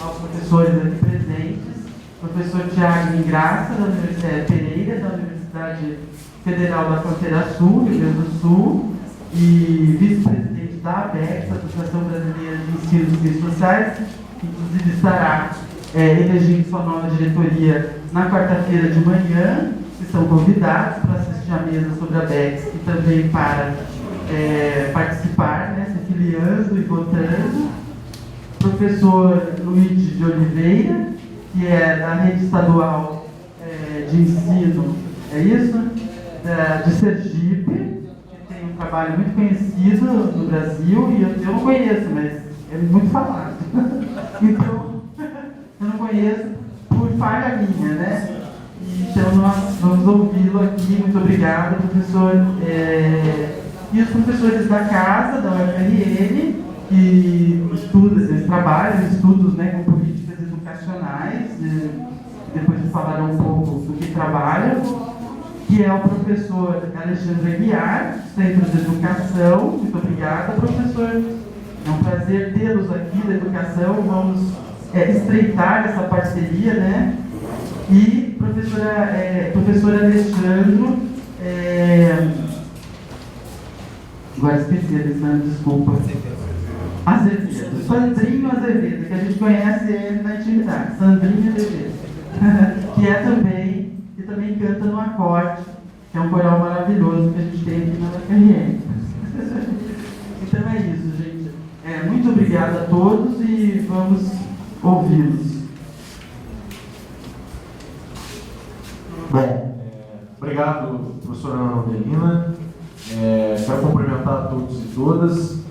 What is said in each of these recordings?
aos professores aqui presentes, professor Tiago Ingraça, da Universidade Pereira, da Universidade Federal da Fronteira Sul, Rio Grande do Sul, e vice-presidente da ABEX, Associação Brasileira de Ensino e Ciências Sociais, que inclusive estará elegendo sua nova diretoria na quarta-feira de manhã, que são convidados para assistir a mesa sobre a ABEX e também para participar, né, se filiando e votando. Professor Luiz de Oliveira, que é da Rede Estadual de Ensino, é isso? De Sergipe, que tem um trabalho muito conhecido no Brasil, e eu não conheço, mas é muito falado. Então, eu não conheço por falha minha, né? Então, nós vamos ouvi-lo aqui. Muito obrigado, professor. E os professores da casa, da UFRN, que estudam, eles trabalham em estudos, né, com políticas educacionais, depois de falar um pouco do que trabalham, que é o professor Alexandre Aguiar, Centro de Educação. Muito obrigada, professor. É um prazer tê-los aqui da educação. Vamos estreitar essa parceria, né? E professor Alexandre, agora esqueci, Alexandre, desculpa. Azevedo, Sandrinho Azevedo, que a gente conhece ele na intimidade, Sandrinho Azevedo, que também canta no Acorde, que é um coral maravilhoso que a gente tem aqui na UFRN. Então é isso, gente. Muito obrigado a todos e vamos ouvi-los. Bom, obrigado, professora Ana Avelina. Quero cumprimentar todos e todas.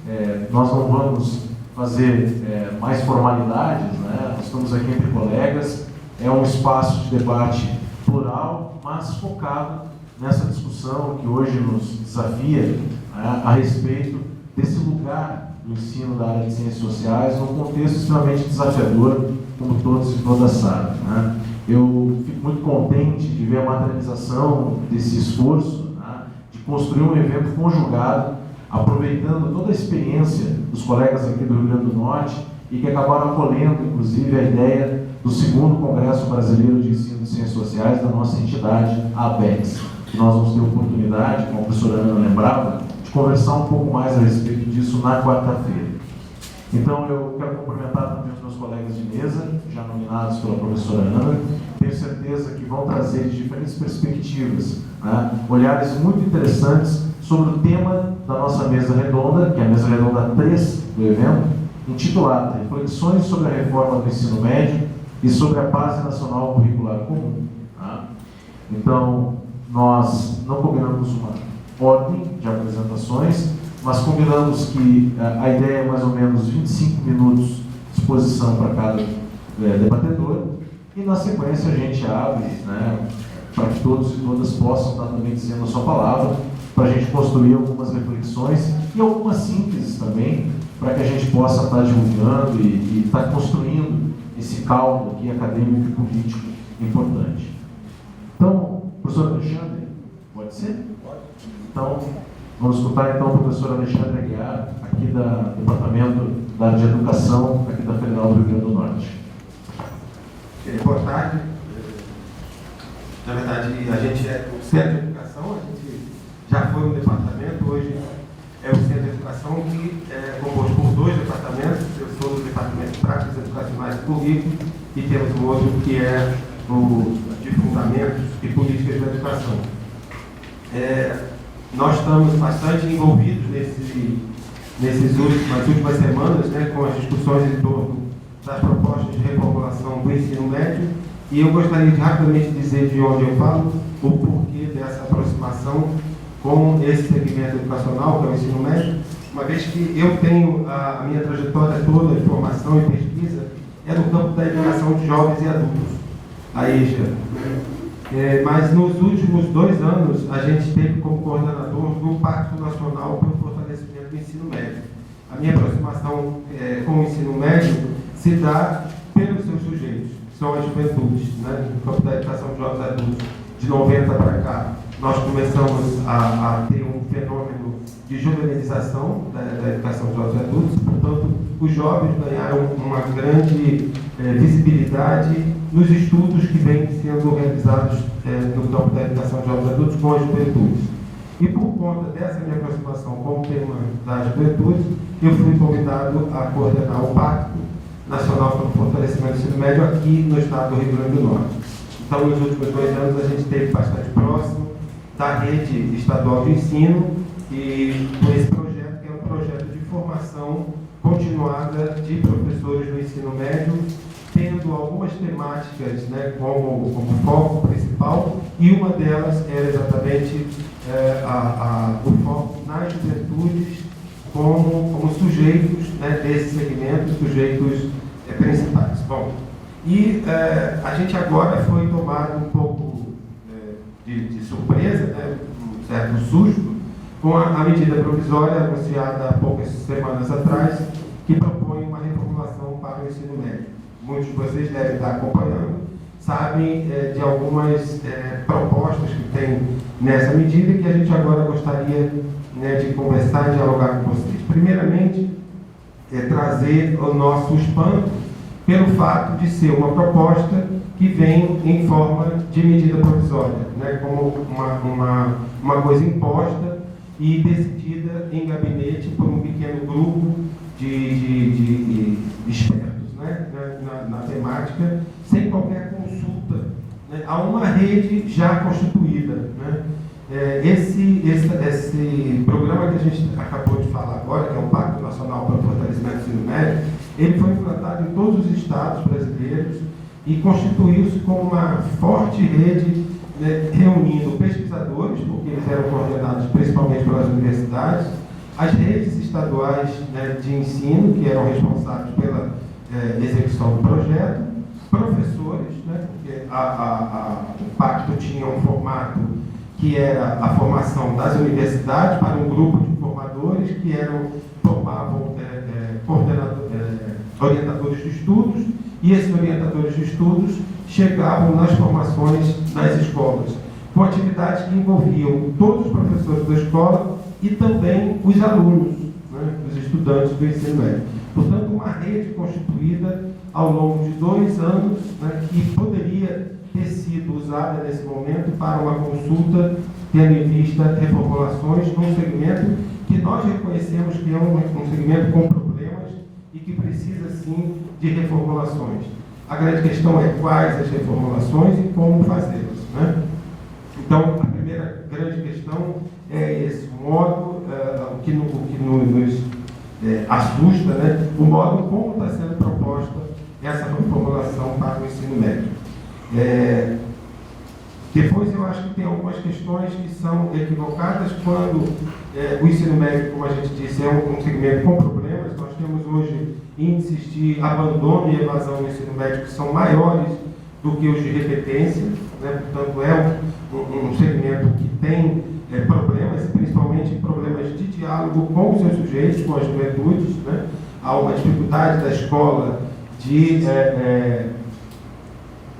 Nós não vamos fazer mais formalidades, né? Nós estamos aqui entre colegas. É um espaço de debate plural, mas focado nessa discussão que hoje nos desafia a respeito desse lugar do ensino da área de ciências sociais num contexto extremamente desafiador, como todos e todas sabem, né? Eu fico muito contente de ver a materialização desse esforço, né, de construir um evento conjugado, aproveitando toda a experiência dos colegas aqui do Rio Grande do Norte e que acabaram acolhendo, inclusive, a ideia do segundo Congresso Brasileiro de Ensino de Ciências Sociais da nossa entidade, a ABEX. Que nós vamos ter oportunidade, como a professora Ana lembrava, de conversar um pouco mais a respeito disso na quarta-feira. Então, eu quero cumprimentar também os meus colegas de mesa, já nominados pela professora Ana. Tenho certeza que vão trazer de diferentes perspectivas, né, olhares muito interessantes sobre o tema da nossa mesa redonda, que é a mesa redonda 3 do evento, intitulada Reflexões sobre a Reforma do Ensino Médio e sobre a Base Nacional Curricular Comum. Tá? Então, nós não combinamos uma ordem de apresentações, mas combinamos que a ideia é mais ou menos 25 minutos de exposição para cada debatedor, e na sequência a gente abre, né, para que todos e todas possam estar também dizendo a sua palavra, para a gente construir algumas reflexões e algumas sínteses também, para que a gente possa estar divulgando e estar construindo esse caldo aqui acadêmico e político importante. Então, professor Alexandre, pode ser? Pode. Então, vamos escutar então o professor Alexandre Aguiar, aqui do Departamento da área de Educação, aqui da Federal do Rio Grande do Norte. Boa tarde. Na verdade, a gente é o Centro de Educação, a gente já foi um departamento, hoje é o Centro de Educação, que é composto por 2 departamentos. Eu sou do Departamento de Práticas Educacionais e Currículo, e temos um outro que é o de Fundamentos e Políticas da Educação. Nós estamos bastante envolvidos nas últimas semanas, né, com as discussões em torno das propostas de reformulação do ensino médio, e eu gostaria de rapidamente dizer de onde eu falo, o porquê dessa aproximação com esse segmento educacional, que é o ensino médio, uma vez que eu tenho a minha trajetória toda de formação e pesquisa no campo da educação de jovens e adultos, a EJA. Mas nos últimos 2 anos, a gente teve como coordenador do Pacto Nacional para o Fortalecimento do Ensino Médio. A minha aproximação com o ensino médio se dá pelos seus sujeitos, que são as juventudes, né? No campo da educação de jovens e adultos, de 90 para cá, nós começamos a ter um fenômeno de juvenilização da educação de jovens e adultos. Portanto, os jovens ganharam uma grande visibilidade nos estudos que vêm sendo realizados no campo da educação de jovens adultos com a juventude. E por conta dessa minha aproximação com o tema da juventude, eu fui convidado a coordenar o Pacto Nacional para o Fortalecimento do Ensino Médio aqui no estado do Rio Grande do Norte. Então, nos últimos 2 anos, a gente esteve bastante próximo da rede estadual de ensino e com esse projeto, que é um projeto de formação continuada de professores do ensino médio, tendo algumas temáticas, né, como foco principal, e uma delas era exatamente o foco nas juventudes como sujeitos, né, desse segmento, sujeitos principais. Bom, e a gente agora foi tomado um pouco de surpresa, né, um certo susto, com a medida provisória anunciada há poucas semanas atrás, que propõe uma reformulação para o ensino médio. Muitos de vocês devem estar acompanhando, sabem de algumas propostas que tem nessa medida e que a gente agora gostaria, né, de conversar e dialogar com vocês. Primeiramente, trazer o nosso espanto pelo fato de ser uma proposta que vem em forma de medida provisória, né, como uma coisa imposta e decidida em gabinete por um pequeno grupo de expertos, né, na temática, sem qualquer consulta, né, a uma rede já constituída, né. Esse programa que a gente acabou de falar agora, que é o Pacto Nacional para o Fortalecimento do Ensino Médio, ele foi implantado em todos os estados brasileiros e constituiu-se como uma forte rede, né, reunindo pesquisadores, porque eles eram coordenados principalmente pelas universidades, as redes estaduais, né, de ensino, que eram responsáveis pela execução do projeto, professores, né, porque o pacto tinha um formato que era a formação das universidades para um grupo de formadores que formavam orientadores de estudos, e esses orientadores de estudos chegavam nas formações nas escolas, com atividades que envolviam todos os professores da escola e também os alunos, né, os estudantes do ensino médio. Portanto, uma rede constituída ao longo de 2 anos, né, que poderia ter sido usada nesse momento para uma consulta, tendo em vista reformulações num segmento que nós reconhecemos que é um segmento com problemas e que precisa, sim, de reformulações. A grande questão é quais as reformulações e como fazê-las, né? Então, a primeira grande questão é esse modo, o que nos assusta, né? O modo como está sendo proposta essa reformulação para o ensino médio. Depois, eu acho que tem algumas questões que são equivocadas quando o ensino médio, como a gente disse, é um segmento com problemas. Nós temos hoje índices de abandono e evasão no ensino médio que são maiores do que os de repetência, né? Portanto, é um segmento que tem problemas, principalmente problemas de diálogo com os seus sujeitos, com as juventudes, né? Há uma dificuldade da escola de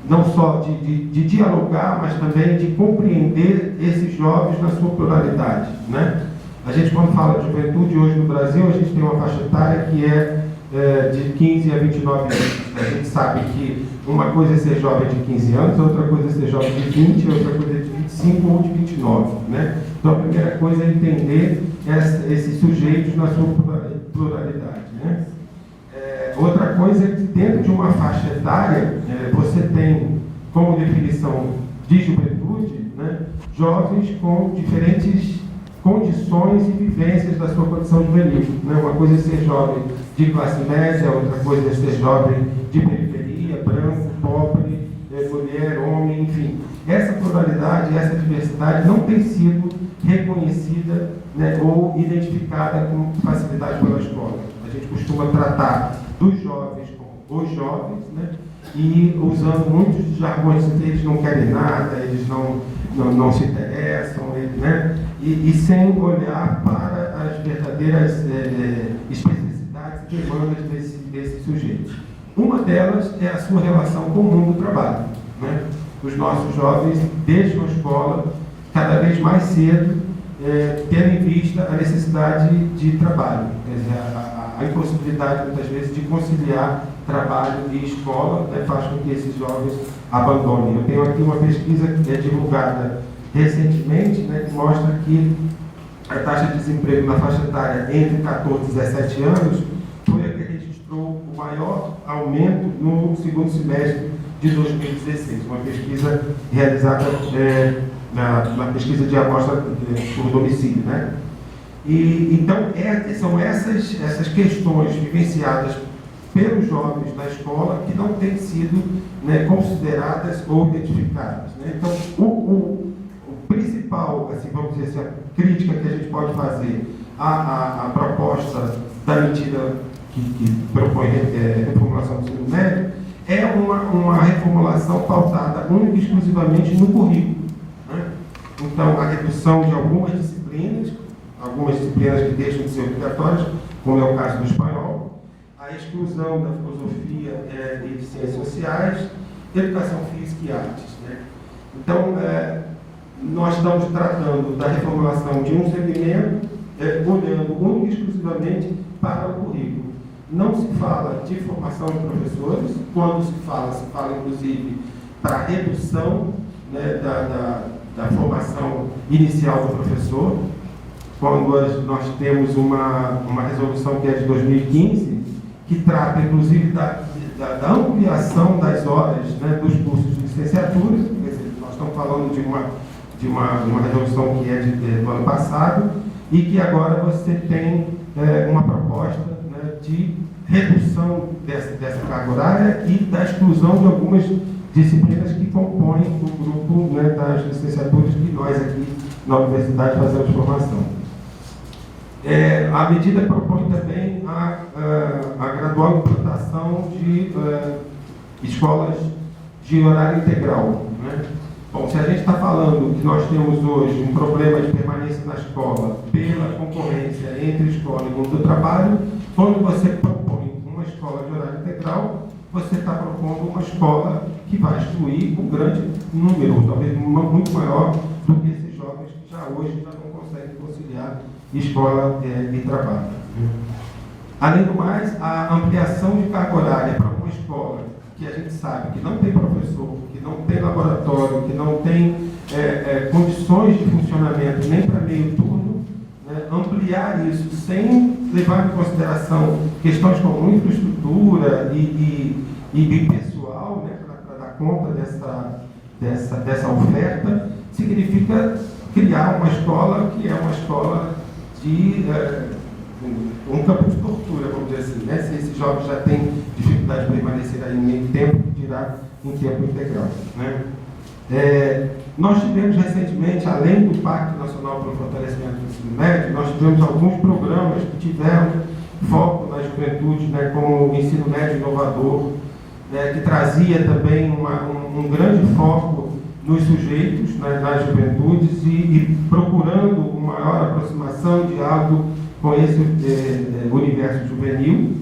não só de dialogar, mas também de compreender esses jovens na sua pluralidade, né? A gente, quando fala de juventude hoje no Brasil, a gente tem uma faixa etária que é de 15 a 29 anos. A gente sabe que uma coisa é ser jovem de 15 anos, outra coisa é ser jovem de 20, outra coisa é de 25 ou de 29, né? Então, a primeira coisa é entender esses sujeitos na sua pluralidade, né? Outra coisa é que dentro de uma faixa etária, você tem como definição de juventude, né, jovens com diferentes condições e vivências da sua condição juvenil, né? Uma coisa é ser jovem de classe média, outra coisa é ser jovem de periferia, branco, pobre, mulher, homem, enfim. Essa pluralidade, essa diversidade não tem sido reconhecida, né, ou identificada com facilidade pela escola. A gente costuma tratar dos jovens como os jovens, né, e usando muitos jargões, eles não querem nada, eles não se interessam, né, e sem olhar para as verdadeiras especificidades e demandas desses sujeitos. Uma delas é a sua relação com o mundo do trabalho, né? Os nossos jovens deixam a escola cada vez mais cedo, tendo em vista a necessidade de trabalho, quer dizer, a impossibilidade, muitas vezes, de conciliar trabalho e escola, né, faz com que esses jovens abandonem. Eu tenho aqui uma pesquisa que é divulgada recentemente, né, que mostra que a taxa de desemprego na faixa etária entre 14 e 17 anos foi a que registrou o maior aumento no segundo semestre de 2016, uma pesquisa realizada na pesquisa de amostra por domicílio, né? E, então, são essas questões vivenciadas pelos jovens na escola que não têm sido, né, consideradas ou identificadas, né? Então, o principal, assim, vamos dizer assim, a crítica que a gente pode fazer à proposta da medida que propõe reformulação do ensino médio é uma reformulação pautada única e exclusivamente no currículo, né? Então, a redução de algumas disciplinas que deixam de ser obrigatórias, como é o caso do espanhol, a exclusão da filosofia e de ciências sociais, educação física e artes, né? Então, nós estamos tratando da reformulação de um segmento, olhando única e exclusivamente para o currículo. Não se fala de formação de professores, quando se fala inclusive para a redução, né, da formação inicial do professor, quando nós temos uma resolução que é de 2015, que trata inclusive da ampliação das horas, né, dos cursos de licenciatura. Quer dizer, nós estamos falando de uma resolução que é do ano passado e que agora você tem uma proposta, né, de redução dessa carga horária e da exclusão de algumas disciplinas que compõem o grupo, né, das licenciaturas que nós aqui na universidade fazemos formação. A medida propõe também a gradual implantação de escolas de horário integral, né? Bom, se a gente está falando que nós temos hoje um problema de permanência na escola pela concorrência entre escola e mundo do trabalho, quando você propõe uma escola de horário integral, você está propondo uma escola que vai excluir um grande número, talvez muito maior do que esses jovens que já hoje já não conseguem conciliar escola e trabalho. Além do mais, a ampliação de carga horária para uma escola que a gente sabe que não tem professor, que não tem laboratório, que não tem condições de funcionamento nem para meio turno, né, ampliar isso sem levar em consideração questões como infraestrutura e pessoal, né, para dar conta dessa oferta, significa criar uma escola que é uma escola de um campo de tortura, vamos dizer assim, né? Se esses jovens já têm dificuldade de permanecer aí em tempo, dirá em tempo integral, né? Nós tivemos recentemente, além do Pacto Nacional para o Fortalecimento do Ensino Médio, nós tivemos alguns programas que tiveram foco na juventude, né, como o Ensino Médio Inovador, né, que trazia também um grande foco nos sujeitos, né, nas juventudes e procurando uma maior aproximação, diálogo com esse universo juvenil.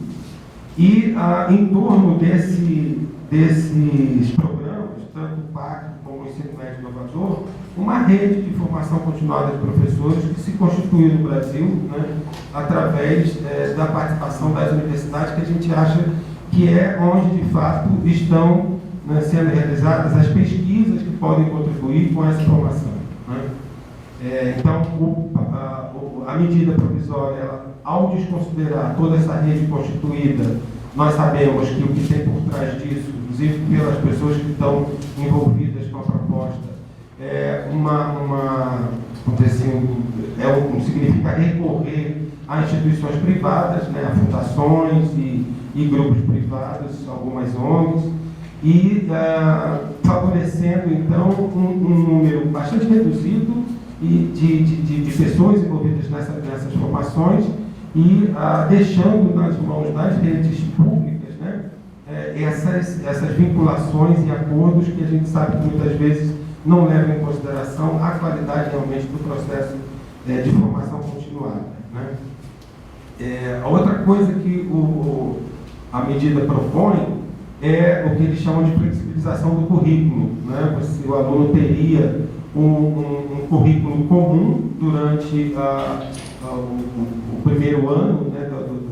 E em torno desses programas, tanto o PAC como o Ensino Médio Inovador, uma rede de formação continuada de professores que se constituiu no Brasil, né, através da participação das universidades, que a gente acha que é onde de fato estão, né, sendo realizadas as pesquisas que podem contribuir com essa formação, né? Então, a medida provisória, ela, ao desconsiderar toda essa rede constituída, nós sabemos que o que tem por trás disso, inclusive pelas pessoas que estão envolvidas com a proposta, significa recorrer a instituições privadas, né, a fundações e grupos privados, algumas ONGs, e favorecendo, então, um número bastante reduzido de pessoas envolvidas nessas formações e deixando nas mãos das redes públicas, né, essas vinculações e acordos que a gente sabe que muitas vezes não levam em consideração a qualidade realmente do processo de formação continuada, né? A outra coisa que a medida propõe é o que eles chamam de flexibilização do currículo, né? O aluno teria um currículo comum durante o primeiro ano, né,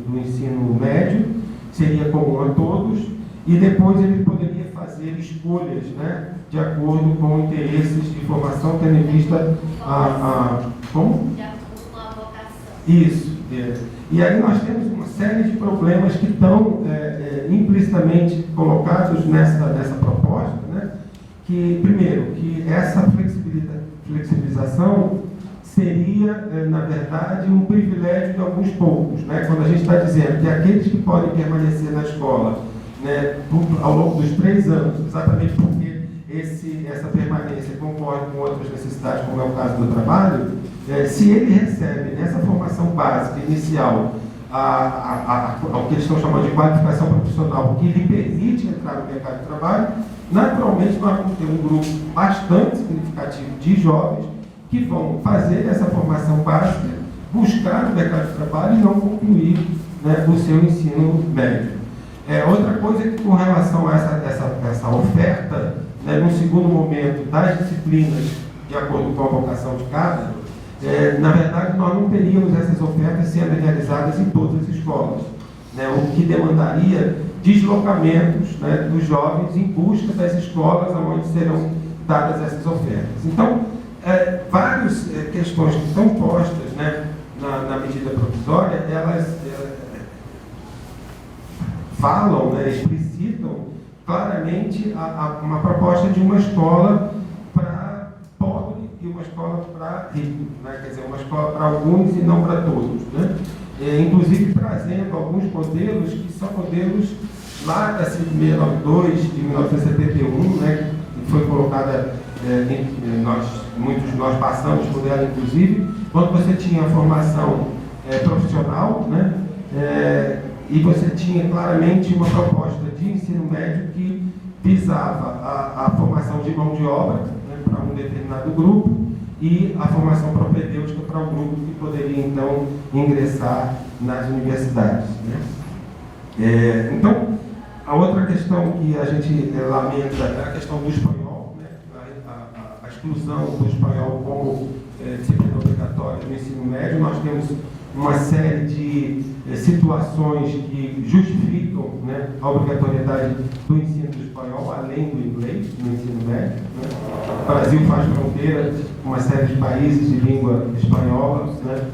do ensino médio, seria comum a todos, e depois ele poderia fazer escolhas, né, de acordo com interesses de formação, tendo em vista como? De acordo com a vocação. Isso. E aí nós temos uma série de problemas que estão implicitamente colocados nessa proposta, né? Que, primeiro, que essa flexibilização seria, na verdade, um privilégio de alguns poucos, né? Quando a gente está dizendo que aqueles que podem permanecer na escola, né, ao longo dos 3 anos, exatamente porque essa permanência concorre com outras necessidades, como é o caso do trabalho, se ele recebe nessa formação básica inicial o que eles estão chamando de qualificação profissional, que lhe permite entrar no mercado de trabalho, naturalmente nós vamos ter um grupo bastante significativo de jovens que vão fazer essa formação básica, buscar no mercado de trabalho e não concluir, né, o seu ensino médio. Outra coisa é que, com relação a essa oferta, né, no segundo momento, das disciplinas de acordo com a vocação de cada, na verdade, nós não teríamos essas ofertas sendo realizadas em todas as escolas, né, o que demandaria deslocamentos, né, dos jovens em busca das escolas onde serão dadas essas ofertas. Então, várias questões que estão postas, né, na medida provisória, elas falam, né, explicitam claramente uma proposta de uma escola para pobre e uma escola para rico, né? Quer dizer, uma escola para alguns e não para todos, né? Inclusive trazendo alguns modelos que são modelos lá da CIP 692 de 1971, né, que foi colocada, muitos de nós passamos por ela, inclusive, quando você tinha a formação profissional, né, e você tinha claramente uma proposta de ensino médio que visava a formação de mão de obra, né, para um determinado grupo e a formação propedêutica para um grupo que poderia, então, ingressar nas universidades, né. Então, a outra questão que a gente lamenta é a questão do espanhol, né, a exclusão do espanhol como disciplina obrigatória no ensino médio. Nós temos uma série de situações que justificam, né, a obrigatoriedade do ensino do espanhol, além do inglês, no ensino médio, né. O Brasil faz fronteira com uma série de países de língua espanhola, né.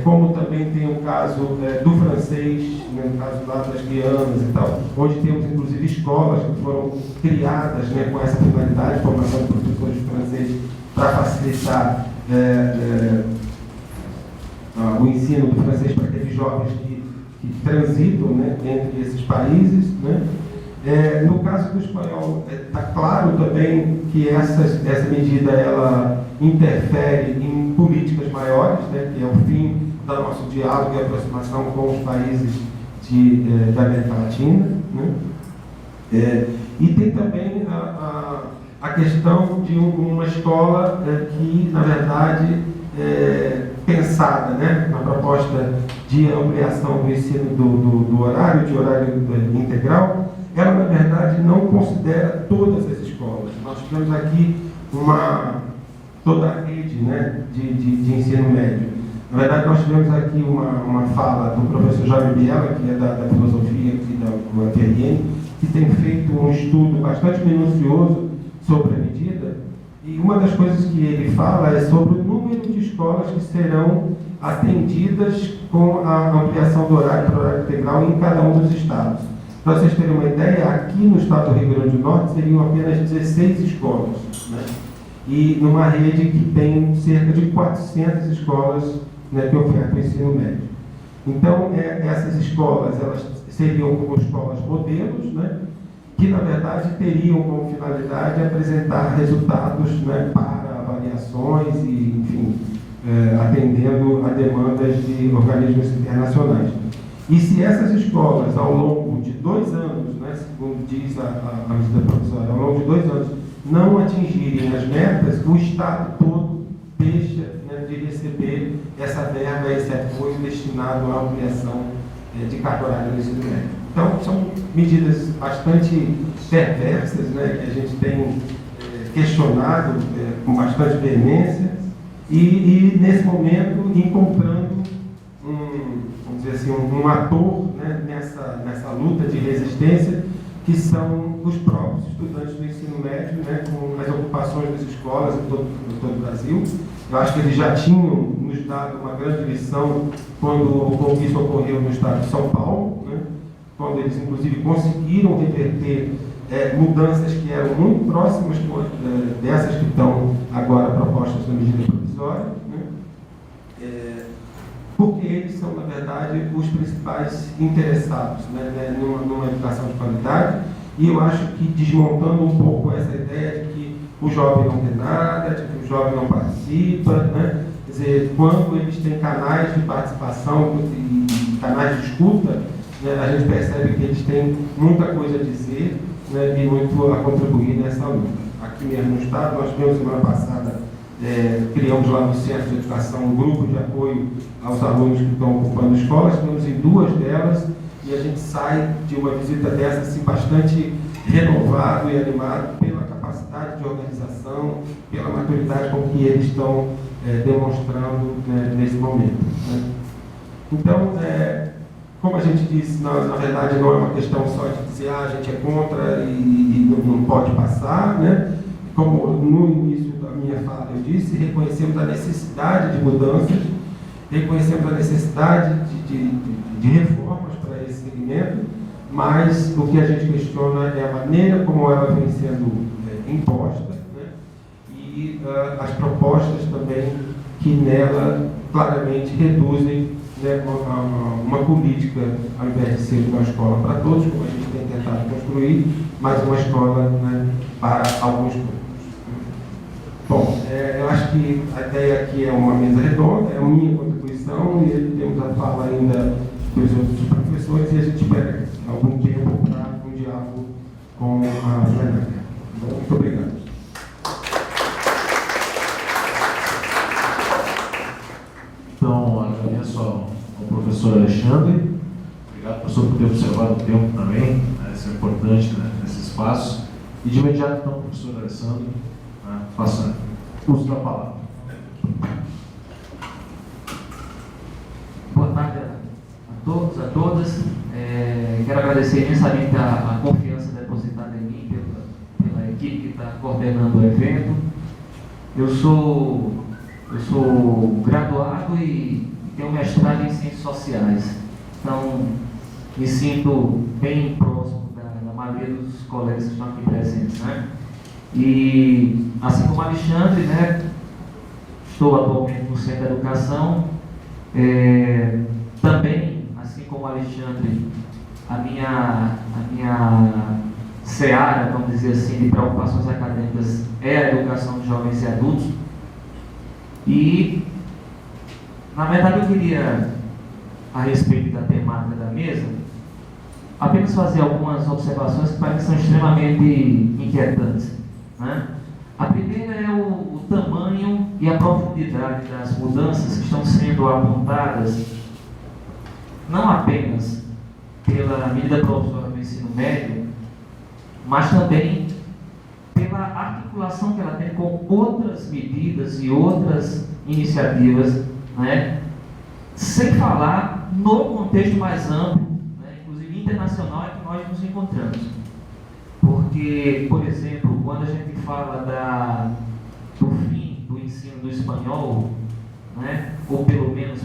Como também tem o caso do francês, né, no caso lá das Guianas e tal, onde temos inclusive escolas que foram criadas, né, com essa finalidade, formação de professores de francês, para facilitar o ensino do francês para aqueles jovens que transitam, né, entre esses países, né. No caso do espanhol, está claro também que essa medida ela interfere em políticas maiores, né, que é o fim do nosso diálogo e aproximação com os países da América Latina, né. E tem também a questão de uma escola que, na verdade, pensada, né, na proposta de ampliação do ensino do horário, de horário integral, ela, na verdade, não considera todas as escolas. Nós tivemos aqui toda a rede, né, de ensino médio. Na verdade, nós tivemos aqui uma fala do professor Jaime Biela, que é da filosofia aqui da UFRN, que tem feito um estudo bastante minucioso sobre a medida, e uma das coisas que ele fala é sobre o número de escolas que serão atendidas com a ampliação do horário para o horário integral em cada um dos estados. Para vocês terem uma ideia, aqui no estado do Rio Grande do Norte seriam apenas 16 escolas, né? E numa rede que tem cerca de 400 escolas, né, que ofertam o ensino médio. Então, essas escolas, elas seriam como escolas modelos, né, que na verdade teriam como finalidade apresentar resultados, né, para avaliações e, enfim, atendendo a demandas de organismos internacionais. E se essas escolas, ao longo de 2 anos, né, segundo diz a medida provisória, ao longo de 2 anos, não atingirem as metas, o Estado todo deixa, né, de receber essa verba, esse apoio destinado à ampliação de carga horária no ensino médio. Então, são medidas bastante perversas, né, que a gente tem questionado com bastante veemência e, nesse momento, encontrando vamos dizer dizer assim, um ator, né, nessa luta de resistência, que são os próprios estudantes do ensino médio, né, com as ocupações das escolas em todo o Brasil. Eu acho que eles já tinham nos dado uma grande lição quando isso ocorreu no estado de São Paulo, né, quando eles, inclusive, conseguiram reverter mudanças que eram muito próximas dessas que estão agora propostas na medida provisória, né, porque eles são, na verdade, os principais interessados, né, numa educação de qualidade. E eu acho que, desmontando um pouco essa ideia de que o jovem não tem nada, de que o jovem não participa, né, quer dizer, quando eles têm canais de participação e canais de escuta, né, a gente percebe que eles têm muita coisa a dizer, né, e muito a contribuir nessa luta. Aqui mesmo no Estado, nós tivemos semana passada, criamos lá no Centro de Educação um grupo de apoio aos alunos que estão ocupando escolas, tivemos em 2 delas, e a gente sai de uma visita dessa assim, bastante renovado e animado pela capacidade de organização, pela maturidade com que eles estão demonstrando, né, nesse momento, né. Então, como a gente disse, na verdade não é uma questão só de dizer a gente é contra e não pode passar, né? Como no início da minha fala eu disse, reconhecemos a necessidade de mudanças, reconhecemos a necessidade de reformas para esse segmento, mas o que a gente questiona é a maneira como ela vem sendo imposta, né? E as propostas também que nela claramente reduzem, né, uma política, ao invés de ser uma escola para todos, como a gente tem tentado construir, mas uma escola, né, para alguns poucos. Bom, eu acho que a ideia aqui é uma mesa redonda, é a minha contribuição, e temos a fala ainda dos outros professores, e a gente espera algum tempo para um diálogo com a plenária. Bom, muito obrigado. Então, agradeço ao professor Alexandre. Obrigado, professor, por ter observado o tempo também, né? Isso é importante, né, nesse espaço. E de imediato, então, professor Alessandro, né, faça uso da palavra. Boa tarde a todos, a todas. Quero agradecer imensamente a confiança depositada em mim pela equipe que está coordenando o evento. Eu sou graduado e tenho mestrado em Ciências Sociais. Então, me sinto bem próximo da maioria dos colegas que estão aqui presentes, né? E, assim como Alexandre, né, estou atualmente no Centro de Educação. Também, assim como Alexandre, a minha seara, vamos dizer assim, de preocupações acadêmicas é a educação de jovens e adultos. E, na verdade, eu queria, a respeito da temática da mesa, apenas fazer algumas observações que para mim são extremamente inquietantes, né? A primeira é o tamanho e a profundidade das mudanças que estão sendo apontadas, não apenas pela medida provisória do ensino médio, mas também pela articulação que ela tem com outras medidas e outras iniciativas, né? Sem falar no contexto mais amplo, né, inclusive internacional, em que nós nos encontramos. Porque, por exemplo, quando a gente fala do fim do ensino do espanhol, né, ou pelo menos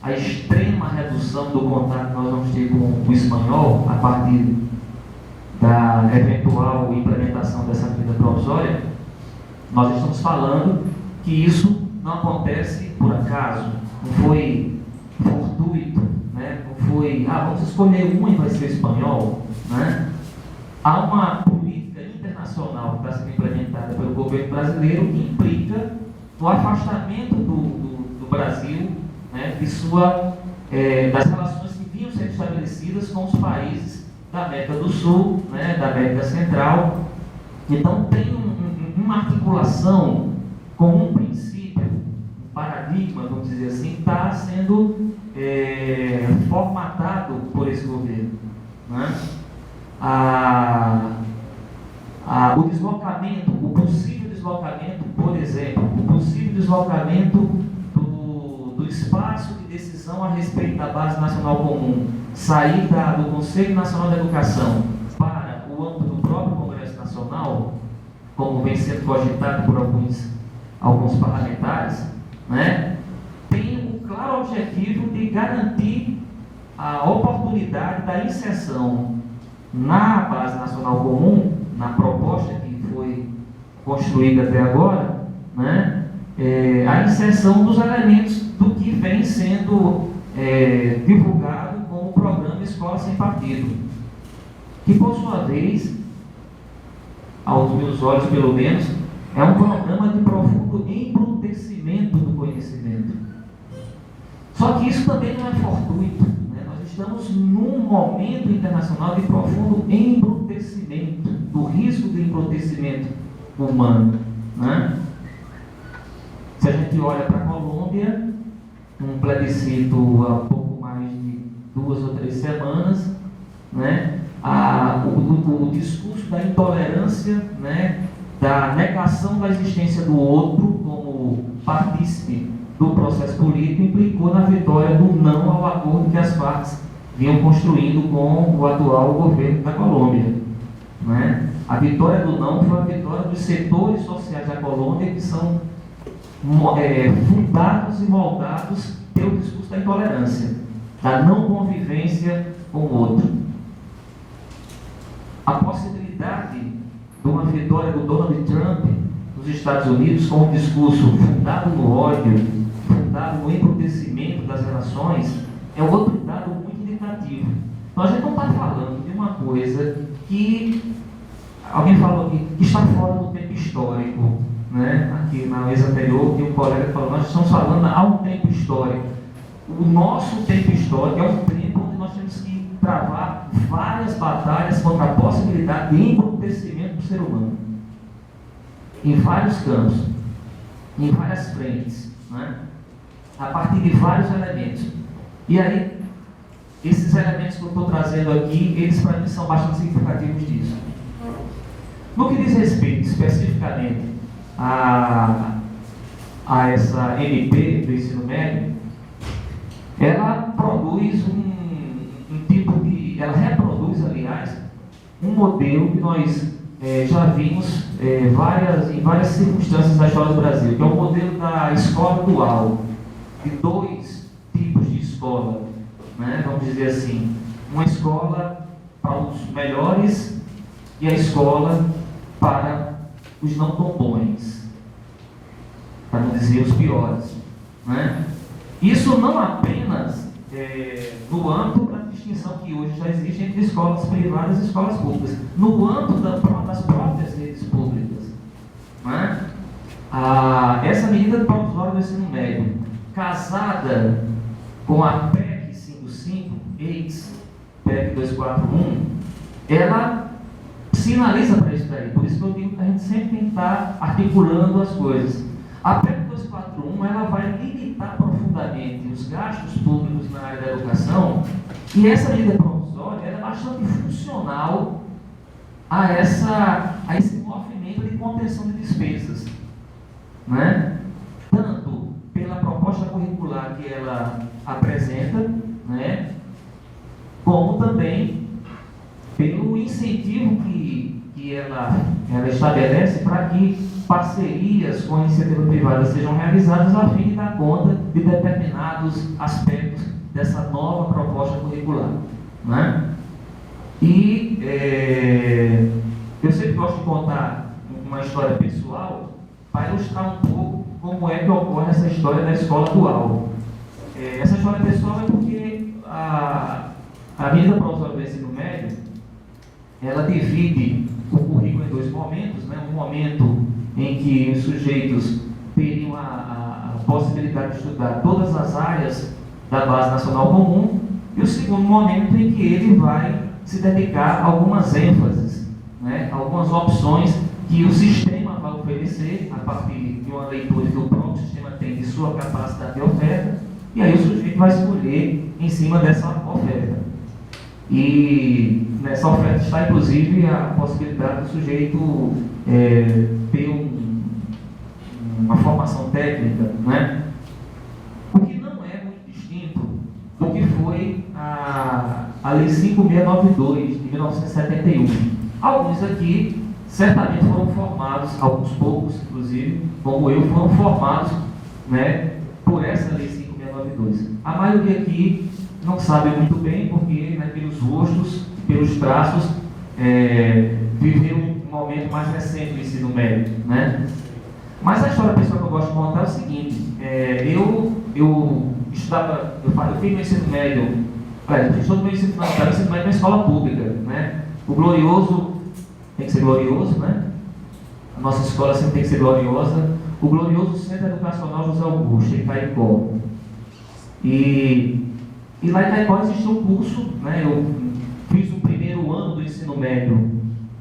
a extrema redução do contato que nós vamos ter com o espanhol a partir da eventual implementação dessa medida provisória, nós estamos falando que isso não acontece por acaso, não foi fortuito, né? Não foi, vamos escolher um e vai ser espanhol, né? Há uma política internacional que está sendo implementada pelo governo brasileiro que implica o afastamento do Brasil, né, das relações que vinham sendo estabelecidas com os países da América do Sul, né, da América Central. Então tem uma articulação com um princípio, um paradigma, vamos dizer assim, que está sendo formatado por esse governo, né? O deslocamento, o possível deslocamento, por exemplo, o possível deslocamento do espaço de decisão a respeito da Base Nacional Comum sair do Conselho Nacional da Educação para o âmbito do próprio Congresso Nacional, como vem sendo cogitado por alguns parlamentares, né, tem o claro objetivo de garantir a oportunidade da inserção na Base Nacional Comum, na proposta que foi construída até agora, né, a inserção dos elementos do que vem sendo divulgado como o programa Escola Sem Partido, que por sua vez, aos meus olhos pelo menos, é um programa de profundo embrutecimento do conhecimento. Só que isso também não é fortuito, né? Nós estamos num momento internacional de profundo embrutecimento, do risco de embrutecimento humano, né? Se a gente olha para a Colômbia, um plebiscito há pouco mais de 2 ou 3 semanas, né? O discurso da intolerância, né? Da negação da existência do outro como partícipe do processo político implicou na vitória do não ao acordo que as partes vinham construindo com o atual governo da Colômbia, né? A vitória do não foi a vitória dos setores sociais da Colômbia que são fundados e moldados pelo discurso da intolerância, da não convivência com o outro. A possibilidade de uma vitória do Donald Trump nos Estados Unidos com um discurso fundado no ódio, fundado no embrutecimento das relações, é outro dado muito indicativo. Então a gente não está falando de uma coisa que alguém falou aqui, que está fora do tempo histórico, né? Aqui na vez anterior, que um colega falou, nós estamos falando há um tempo histórico. O nosso tempo histórico é um tempo onde nós temos que travar várias batalhas contra a possibilidade de embrutecimento do ser humano, em vários campos, em várias frentes, né? A partir de vários elementos. E aí, esses elementos que eu estou trazendo aqui, eles para mim são bastante significativos disso. No que diz respeito especificamente a essa MP do ensino médio, ela produz ela reproduz, aliás, um modelo que nós já vimos em várias circunstâncias da história do Brasil, que é o modelo da escola dual, de 2 tipos de escola, né? Vamos dizer assim, uma escola para os melhores e a escola para os não tão bons, para não dizer os piores, né? Isso não apenas no âmbito da distinção que hoje já existe entre escolas privadas e escolas públicas, no âmbito das próprias redes públicas, né? Essa medida provisória do ensino médio, casada com a PEC 55, PEC 241, ela sinaliza para isso daí. Por isso que eu digo que a gente sempre tem que estar articulando as coisas. A PEC 241, ela vai limitar profundamente os gastos públicos na área da educação, e essa medida provisória é bastante funcional a esse movimento de contenção de despesas, né? Tanto pela proposta curricular que ela apresenta, né? Como também pelo incentivo que ela estabelece para que parcerias com a iniciativa privada sejam realizadas a fim de dar conta de determinados aspectos dessa nova proposta curricular, né? E eu sempre gosto de contar uma história pessoal para ilustrar um pouco como é que ocorre essa história da escola dual. Essa história pessoal é porque a medida provisória do ensino médio, ela divide o currículo em 2 momentos, né? Um momento em que os sujeitos teriam a possibilidade de estudar todas as áreas da Base Nacional Comum, e o segundo momento em que ele vai se dedicar a algumas ênfases, né? Algumas opções que o sistema vai oferecer a partir de uma leitura que o próprio sistema tem de sua capacidade de oferta, e aí o sujeito vai escolher em cima dessa oferta. E nessa oferta está inclusive a possibilidade do sujeito ter uma formação técnica, né? O que não é foi a Lei 5692, de 1971. Alguns aqui certamente foram formados, alguns poucos, inclusive, como eu, foram formados, né, por essa Lei 5692. A maioria aqui não sabe muito bem, porque, né, pelos rostos, pelos traços, viveram um momento mais recente do ensino médio, né? Mas a história pessoal que eu gosto de contar é o seguinte: eu estudava, eu fiz meu ensino médio, eu fiz todo o meu ensino médio na escola pública, né? O glorioso tem que ser glorioso, né? A nossa escola sempre tem que ser gloriosa. O glorioso Centro Educacional José Augusto, em Caicó. E lá em Caicó existia um curso, né? Eu fiz o primeiro ano do ensino médio,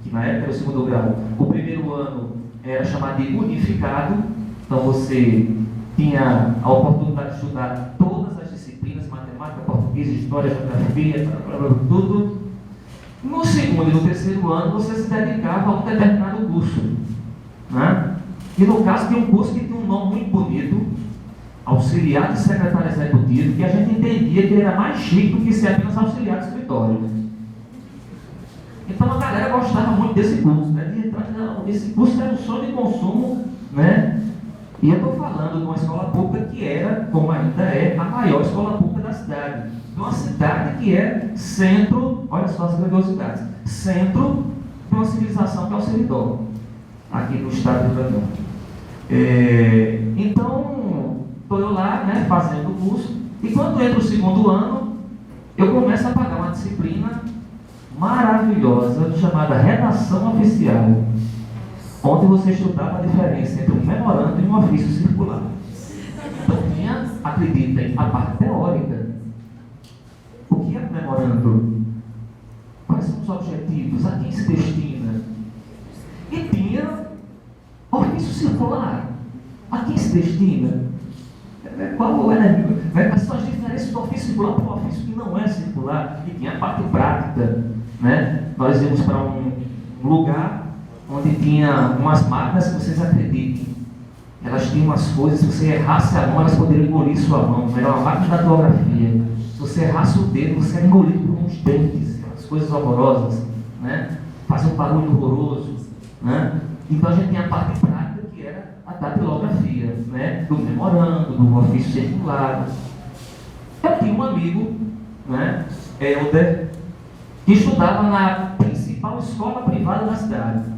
que na época era o segundo grau. O primeiro ano era chamado de unificado, então você tinha a oportunidade de estudar todas as disciplinas, matemática, português, história, geografia, tudo. No segundo e no terceiro ano você se dedicava a um determinado curso, né? E no caso tinha um curso que tinha um nome muito bonito, auxiliar de secretário executivo, que a gente entendia que ele era mais chique do que ser apenas auxiliar de escritório. Então a galera gostava muito desse curso, né? Esse curso era um sonho de consumo, né? E eu estou falando de uma escola pública que era, como ainda é, a maior escola pública da cidade. De uma cidade que é centro, olha só as grandiosidades, centro de uma civilização que é o Seridó, aqui no estado do Rio Grande do Norte. Então, estou eu lá, né, fazendo o curso, e quando entra o segundo ano, eu começo a pagar uma disciplina maravilhosa chamada Redação Oficial, onde você estudava a diferença entre um memorando e um ofício circular. Então tinha, acreditem, a parte teórica. O que é memorando? Quais são os objetivos? A quem se destina? E tinha ofício circular. A quem se destina? Quais são as diferenças do ofício circular para um ofício que não é circular? E tinha a parte prática, né? Nós íamos para um lugar onde tinha umas máquinas que vocês acreditem, elas tinham umas coisas, se você errasse a mão, elas poderiam engolir sua mão. Era uma máquina de datilografia. Se você errasse o dedo, você era engolido por uns dentes, as coisas horrorosas, né? Fazia um barulho horroroso, né? Então a gente tinha a parte prática, que era a datilografia, né? Do memorando, do ofício circular. Eu tinha um amigo, né? Helder, que estudava na principal escola privada da cidade.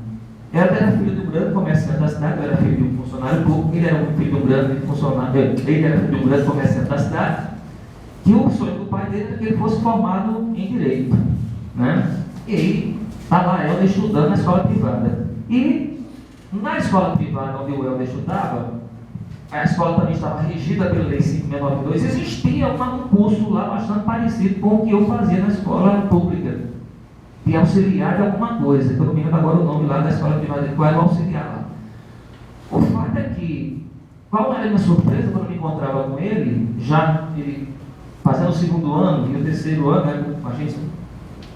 Ela era filho de um grande comerciante da cidade, eu era filho de um funcionário público, ele era filho de um grande funcionário, ele era filho de um grande comerciante da cidade, e o sonho do pai dele era que ele fosse formado em Direito, né? E aí, estava Helder estudando na escola privada. E na escola privada onde o Helder estudava, a escola também estava regida pela Lei 5692, existia um curso lá bastante parecido com o que eu fazia na escola pública, de auxiliar de alguma coisa, que eu não me lembro agora o nome lá da escola privada, qual era o auxiliar lá. O fato é que, qual era a minha surpresa quando eu me encontrava com ele, já ele fazendo o segundo ano e o terceiro ano, né,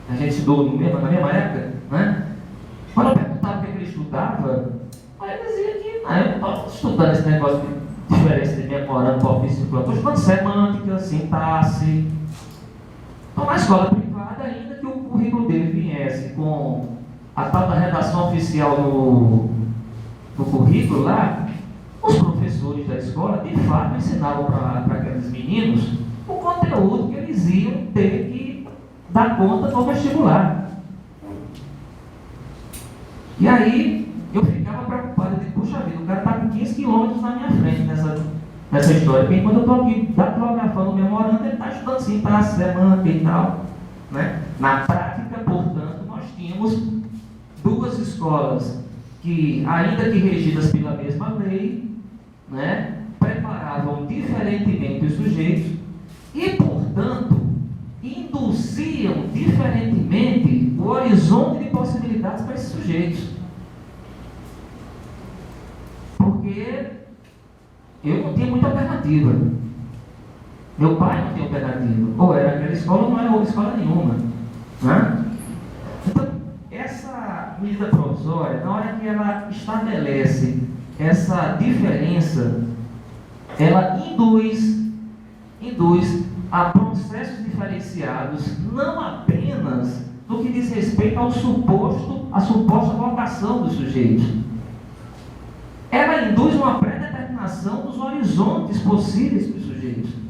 a gente estudou na mesma época, né? Quando eu perguntava o que ele estudava, ele dizia que eu não estou estudando esse negócio de diferença de memorando para o ofício circular, estou estudando semântica, sintaxe. Então, na escola privada, ainda que o currículo dele viesse com a tal da redação oficial no currículo lá, os professores da escola, de fato, ensinavam para aqueles meninos o conteúdo que eles iam ter que dar conta no vestibular. E aí, eu ficava preocupado, eu digo, puxa vida, o cara está com 15 quilômetros na minha frente nessa história, porque quando eu estou aqui datilografando o memorando, ele está estudando assim, para a semana e tal, né? Na prática, portanto, nós tínhamos duas escolas que, ainda que regidas pela mesma lei, né, preparavam diferentemente os sujeitos e, portanto, induziam diferentemente o horizonte de possibilidades para esses sujeitos. Porque eu não tinha muita alternativa. Meu pai não tinha alternativa. Ou era aquela escola ou não era outra escola nenhuma, né? Então, essa medida provisória, na hora que ela estabelece essa diferença, ela induz a processos diferenciados, não apenas no que diz respeito à suposta vocação do sujeito. Ela induz uma pré-determinação dos horizontes possíveis para o sujeito.